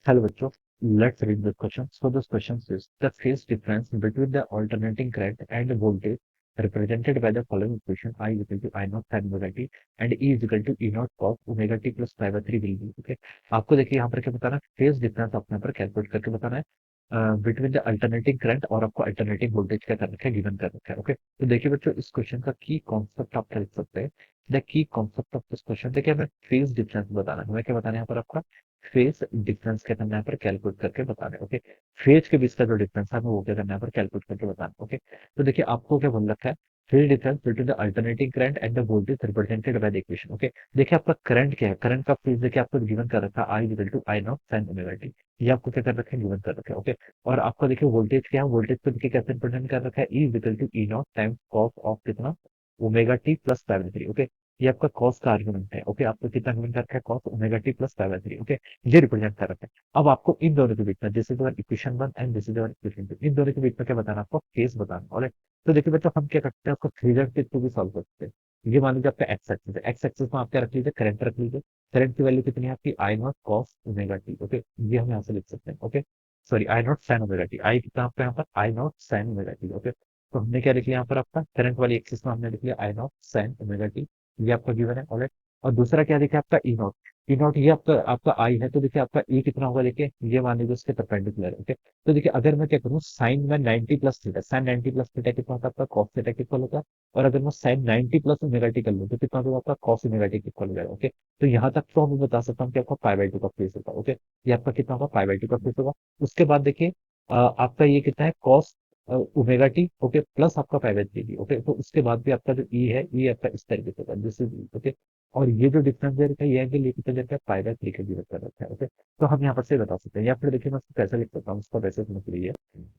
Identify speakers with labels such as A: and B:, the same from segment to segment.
A: Hello, bachcho. Let's read the question. So this question says the phase difference between the alternating current and voltage represented by the following equation: I is equal to I naught sin omega t and E is equal to E naught cos omega t plus pi by 3 will be. Okay. आपको देखिए यहाँ पर क्या बताना है, phase difference आपने यहाँ पर कैलकुलेट करके बताना है बिटवीन द अल्टरनेटिंग करंट और आपको अल्टरनेटिंग वोल्टेज क्या कर रखा है, गिवन कर रखा है। ओके, तो देखिए बच्चों, इस क्वेश्चन का की कॉन्सेप्ट आप क्या लिख सकते हैं। The key concept of this question देखिए, हमें फेज डिफरेंस बताना है। हमें क्या बताना है यहाँ पर आपका फेज डिफरेंस क्या करना है, यहाँ पर कैलकुलेट करके बताना है। ओके, फेज के बीच का जो डिफरेंस है हमें वो क्या करना है, यहाँ पर कैलकुलेट करके बताना है। ओके, तो देखिए आपको क्या बोल रखा है, phase difference between the alternating current and the voltage represented by the equation. Okay, देखिए आपका करंट क्या है, करंट का फेज देखिए आपको गिवन कर रखा है I equal to I naught sine omega t. ये आपको क्या कर रखा है, गिवन कर रखा है। ओके, और आपका देखिए वोल्टेज क्या है, वोल्टेज को देखिए कैसे रिप्रेजेंट कर रखा है, E equal to E naught times cos of कितना omega t plus pi by 3। Okay, ये आपका कॉस का आर्गुमेंट है। ओके, आपको कितना गिवन कर रखा है, cos omega t plus pi by 3। Okay, ये रिप्रेजेंट कर रखा है। अब आपको इन दोनों के बीच में, this is your equation 1 and this is your equation 2, इन दोनों के बीच में क्या बताना है, आपको फेज बताना। और तो देखिए बच्चों, हम क्या करते हैं, आपको फेजर के थ्रू भी सॉल्व करते हैं। ये मान लीजिए आपका एक्स एक्सिस है, एक्स एक्सिस में आप क्या रख लीजिए, करंट रख लीजिए। करंट की वैल्यू कितनी है आपकी, I naught cos omega t. Okay, ये हम यहाँ से लिख सकते हैं। Okay, sorry, I naught sine omega t, I कितना आपका यहाँ पर, I naught sine omega t. Okay, तो हमने क्या लिख लिया यहाँ पर, आपका करंट वाली एक्सिस में हमने लिख लिया आई नॉट साइन ओमेगा टी। ये आपका गिवन है। ऑलराइट, और दूसरा क्या देखिए आपका ई नॉट, ई नॉट ये आपका आपका आई है, तो देखिए आपका ई कितना होगा, देखिए ये मान लीजिए उसके परपेंडिकुलर है। ओके, तो देखिए अगर मैं क्या करूँ, साइन में 90 plus theta, sine 90 plus theta कितना होता है आपका, कॉस थीटा के इक्वल होता है। और अगर मैं साइन 90 प्लस ओमेगा टी कर लूँ तो कितना होगा आपका, कॉस ओमेगा टी के इक्वल हो जाएगा। ओके, तो यहाँ तक तो हम बता सकता हूँ कि आपका पाई बाई 2 का फेस होगा। ओके, ये आपका कितना होगा, पाई बाई 2 का फेस होगा। उसके बाद देखिए आपका ये कितना है, cos omega t. Okay, plus आपका पाई बाई 3। ओके, तो उसके बाद भी आपका जो ई है, ये आपका इस तरीके से होगा, दिस इज। ओके, और ये जो डिफरेंस दे रखा है, ये एंगल ये कितना दे रखा है, पाई बाई 3 का गिवन कर रखा है। ओके, तो हम यहाँ पर से बता सकते हैं, या फिर देखिए मैं इसको कैसे लिख सकता हूँ, उसका वैसे समझ लीजिए।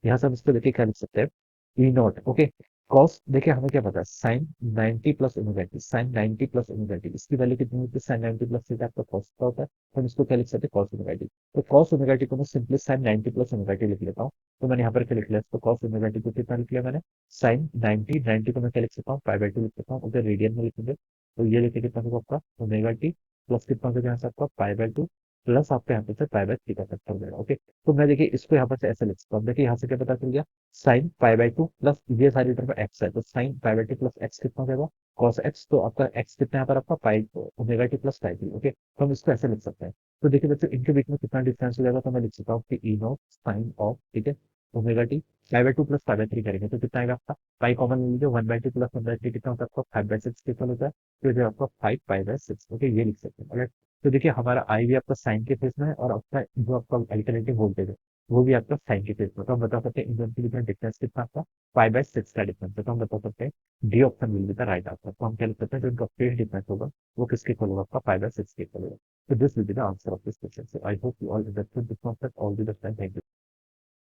A: यहाँ से हम इसको देखिए क्या लिख सकते हैं, ई नॉट। ओके, कॉस देखिए हमें क्या पता है, sine 90 plus omega t, sine 90 plus omega t, इसकी वैल्यू कितनी होती है, साइन 90 प्लस थीटा आपका कॉस का होता है। तो हम इसको क्या लिख सकते हैं, कॉस ओमेगा टी। तो कॉस ओमेगा टी को मैं simply sine 90 plus omega t लिख लेता हूँ। तो मैंने यहाँ पर क्या लिख लिया, तो कॉस ओमेगा टी को कितना लिख लिया मैंने, साइन 90, 90 को मैं क्या लिख सकता हूँ, पाई बाई 2 लिख सकता हूँ। अगर रेडियन में लिखेंगे तो ये लिखे कितना होगा आपका, ओमेगा टी प्लस कितना हो जाएगा आपका, पाई बाई 2 प्लस आपका यहाँ पे से पाई बाई 3 का फैक्टर हो जाएगा। ओके, तो मैं देखिए इसको यहाँ पर से ऐसे लिख सकता हूँ। देखिए यहाँ से क्या पता चल गया, साइन पाई बाई 2 प्लस ये सारी तरफ एक्स है, तो sine pi by 2 plus x कितना हो जाएगा, कॉस एक्स। तो आपका एक्स कितना यहाँ पर आपका पाई omega t plus pi T. Okay, तो हम इसको ऐसे लिख सकते हैं। तो देखिए बच्चों, इनके बीच में कितना डिफरेंस हो जाएगा, तो मैं लिख सकता हूँ कि ई नॉट साइन ऑफ, ठीक है, omega T pi by 2 plus pi by 3 करेंगे तो कितना आएगा आपका, पाई कॉमन ले लीजिए, 1/2 प्लस 1/3 कितना होता है आपका, 5/6 कितना होता है, तो जो आपका 5 पाई बाई 6। ओके, ये लिख सकते हैं। ऑलराइट, तो देखिए हमारा आई भी आपका साइन के फेस में है, और आपका जो आपका अल्टरनेटिव वोल्टेज है वो भी आपका साइन के फेस में। तो हम बता सकते हैं इन दोनों के बीच में डिफरेंस कितना आपका, 5/6 का डिफरेंस है। तो हम बता सकते हैं D option will be the right answer. तो हम क्या लिख सकते हैं, जो इनका फेस डिफरेंस होगा वो किसके इक्वल होगा, आपका 5/6 के इक्वल होगा। So this will be the answer of this question. So I hope you all understood this concept. All the best and thank you.